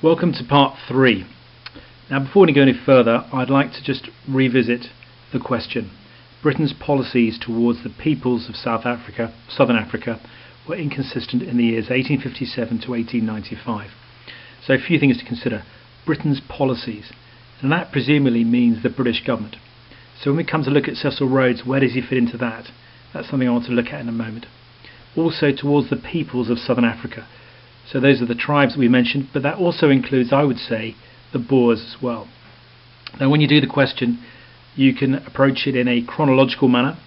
Welcome to part 3. Now, before we go any further, I'd like to just revisit the question. Britain's policies towards the peoples of Southern Africa, were inconsistent in the years 1857 to 1895. So a few things to consider. Britain's policies, and that presumably means the British government. So when we come to look at Cecil Rhodes, where does he fit into that? That's something I want to look at in a moment. Also towards the peoples of Southern Africa. So those are the tribes that we mentioned, but that also includes, I would say, the Boers as well. Now when you do the question, you can approach it in a chronological manner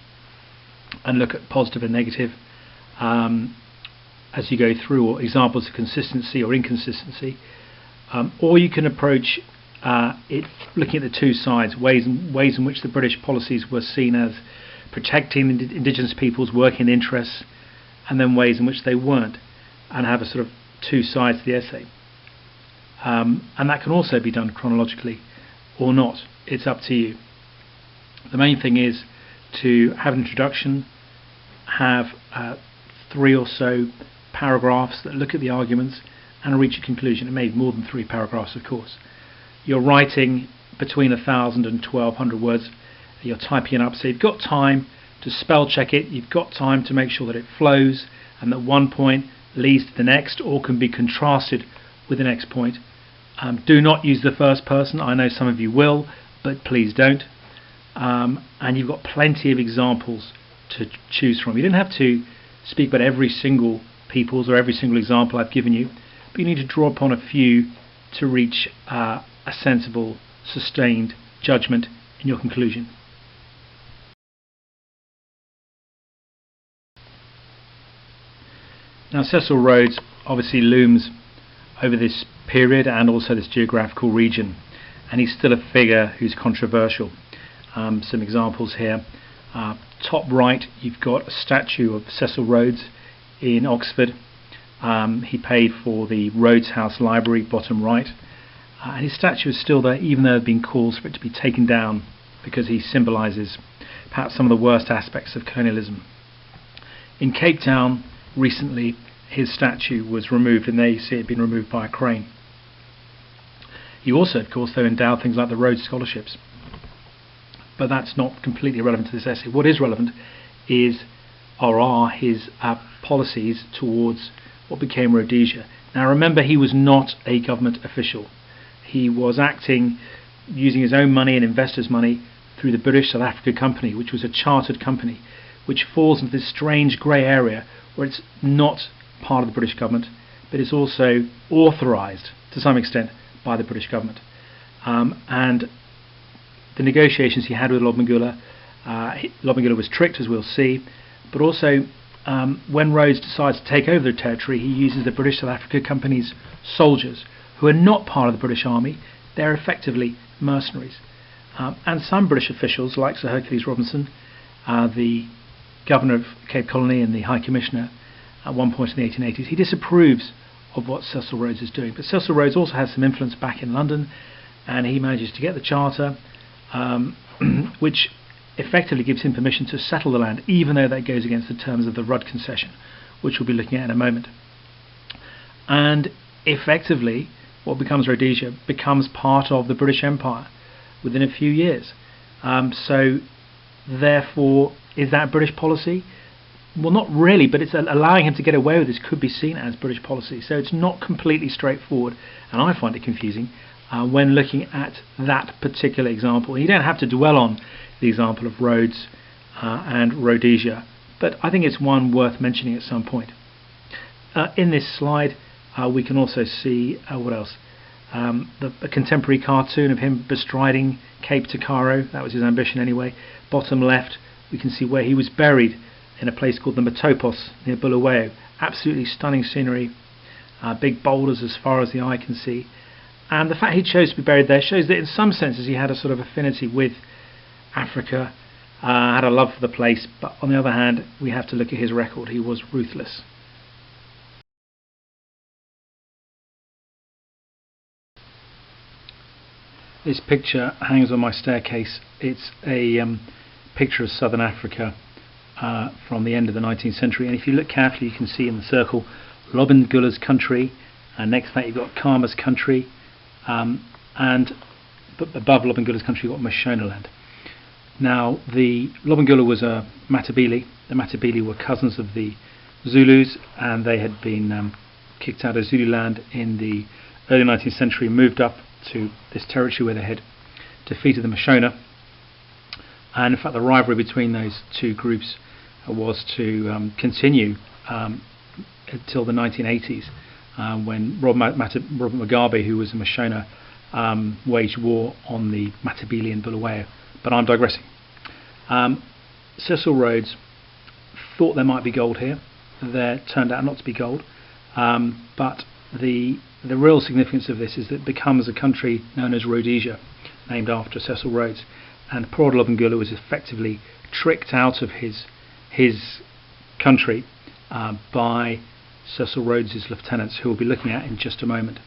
and look at positive and negative as you go through, or examples of consistency or inconsistency. Or you can approach it looking at the two sides, ways in which the British policies were seen as protecting indigenous peoples' working interests, and then ways in which they weren't, and have a sort of two sides to the essay. And that can also be done chronologically or not. It's up to you. The main thing is to have an introduction, have 3 or so paragraphs that look at the arguments and reach a conclusion. It may be more than 3 paragraphs, of course. You're writing between 1,000 and 1,200 words. You're typing it up, so you've got time to spell check it. You've got time to make sure that it flows and that one point leads to the next or can be contrasted with the next point. Do not use the first person. I know some of you will, but please don't. And you've got plenty of examples to choose from. You don't have to speak about every single peoples or every single example I've given you, but you need to draw upon a few to reach a sensible, sustained judgment in your conclusion. Now Cecil Rhodes obviously looms over this period and also this geographical region, and he's still a figure who's controversial. Some examples here. Top right, you've got a statue of Cecil Rhodes in Oxford. He paid for the Rhodes House Library, bottom right, and his statue is still there, even though there have been calls for it to be taken down because he symbolises perhaps some of the worst aspects of colonialism. In Cape Town recently, his statue was removed, and there you see it being removed by a crane. He also, of course, though, endowed things like the Rhodes Scholarships, but that's not completely relevant to this essay. What is relevant are his policies towards what became Rhodesia. Now remember, he was not a government official. He was acting using his own money and investors' money through the British South Africa Company, which was a chartered company, which falls into this strange grey area where it's not part of the British government, but it's also authorised to some extent by the British government. And the negotiations he had with Lobengula was tricked, as we'll see, but also when Rhodes decides to take over the territory, he uses the British South Africa Company's soldiers, who are not part of the British Army. They're effectively mercenaries. And some British officials, like Sir Hercules Robinson, the Governor of Cape Colony and the High Commissioner at one point in the 1880s, he disapproves of what Cecil Rhodes is doing. But Cecil Rhodes also has some influence back in London, and he manages to get the charter, which effectively gives him permission to settle the land, even though that goes against the terms of the Rudd concession, which we'll be looking at in a moment. And effectively, what becomes Rhodesia becomes part of the British Empire within a few years. So therefore, is that British policy? Well, not really, but it's allowing him to get away with this could be seen as British policy. So it's not completely straightforward, and I find it confusing when looking at that particular example. You don't have to dwell on the example of Rhodes and Rhodesia, but I think it's one worth mentioning at some point. In this slide, we can also see what else? A contemporary cartoon of him bestriding Cape Takaro. That was his ambition anyway. Bottom left, we can see where he was buried in a place called the Matopos near Bulawayo. Absolutely stunning scenery, big boulders as far as the eye can see. And the fact he chose to be buried there shows that in some senses he had a sort of affinity with Africa, had a love for the place, but on the other hand, we have to look at his record. He was ruthless. This picture hangs on my staircase. It's a picture of Southern Africa from the end of the 19th century, and if you look carefully you can see in the circle Lobengula's country And next to that you've got Khama's country, and above Lobengula's country you've got Mashonaland. Now the Lobengula was a Matabele. The Matabele were cousins of the Zulus, and they had been kicked out of Zululand in the early 19th century, moved up to this territory where they had defeated the Mashona. And in fact the rivalry between those two groups was to continue until the 1980s, when Robert Mugabe, who was a Mashona, waged war on the Matabele in Bulawayo. But I'm digressing. Cecil Rhodes thought there might be gold here. There turned out not to be gold, but the real significance of this is that it becomes a country known as Rhodesia, named after Cecil Rhodes, and poor Lobengula was effectively tricked out of his country by Cecil Rhodes' lieutenants, who we'll be looking at in just a moment.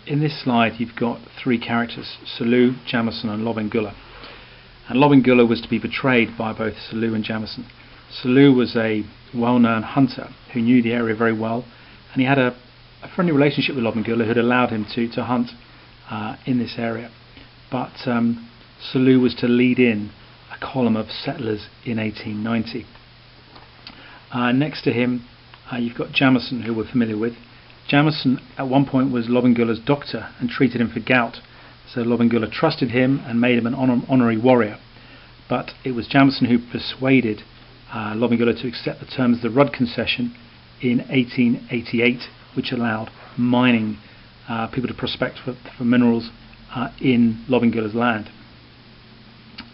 In this slide you've got three characters, Selous, Jameson and Lobengula. And Lobengula was to be betrayed by both Selous and Jameson. Selous was a well-known hunter who knew the area very well, and he had a friendly relationship with Lobengula, who had allowed him to hunt in this area. But Selous was to lead in a column of settlers in 1890. Next to him you've got Jameson, who we're familiar with. Jameson at one point was Lobengula's doctor and treated him for gout, so Lobengula trusted him and made him an honorary warrior. But it was Jameson who persuaded Lobengula to accept the terms of the Rudd Concession in 1888, which allowed mining people to prospect for minerals in Lobengula's land.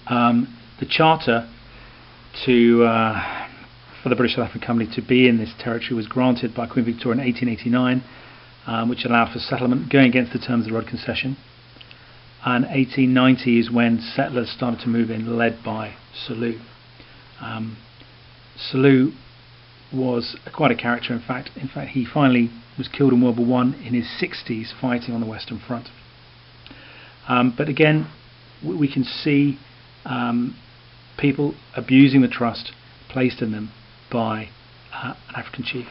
The charter for the British South African Company to be in this territory was granted by Queen Victoria in 1889, which allowed for settlement going against the terms of the Rudd Concession. And 1890 is when settlers started to move in, led by Selous. Selous was quite a character. In fact, he finally was killed in World War I in his 60s, fighting on the Western Front. But again, we can see people abusing the trust placed in them by an African chief.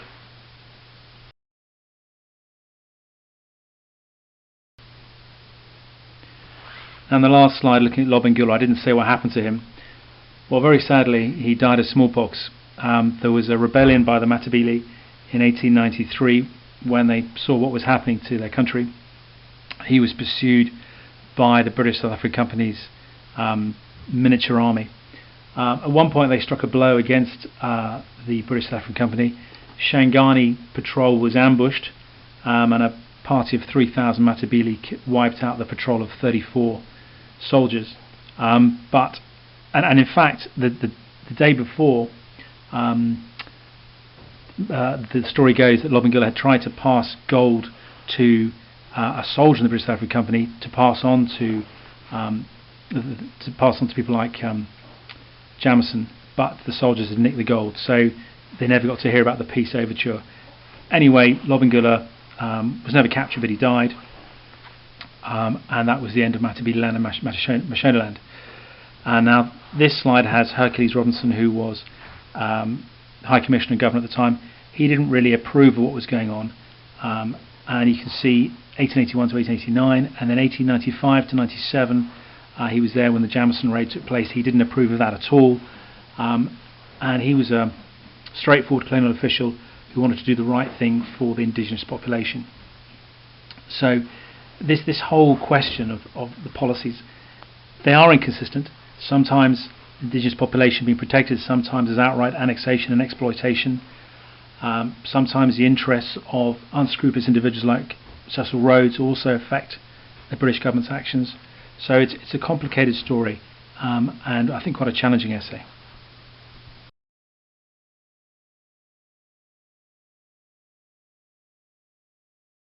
And the last slide, looking at Lobengula, I didn't say what happened to him. Well, very sadly, he died of smallpox. There was a rebellion by the Matabele in 1893 when they saw what was happening to their country. He was pursued by the British South African Company's miniature army. At one point they struck a blow against the British South African Company. Shangani patrol was ambushed, and a party of 3,000 Matabele wiped out the patrol of 34 soldiers. And in fact, the day before, the story goes that Lobengula had tried to pass gold to a soldier in the British South African Company to pass on to people like Jameson, but the soldiers had nicked the gold, so they never got to hear about the peace overture. Anyway, Lobengula was never captured, but he died, and that was the end of Matabele land and Mashonaland. And now this slide has Hercules Robinson, who was High Commissioner and Governor at the time. He didn't really approve of what was going on, and you can see 1881 to 1889, and then 1895 to 97. He was there when the Jameson raid took place. He didn't approve of that at all, and he was a straightforward colonial official who wanted to do the right thing for the indigenous population. So this whole question of the policies, they are inconsistent. Sometimes indigenous population being protected, sometimes there's outright annexation and exploitation. Sometimes the interests of unscrupulous individuals like Cecil Rhodes also affect the British government's actions. So it's a complicated story, and I think quite a challenging essay.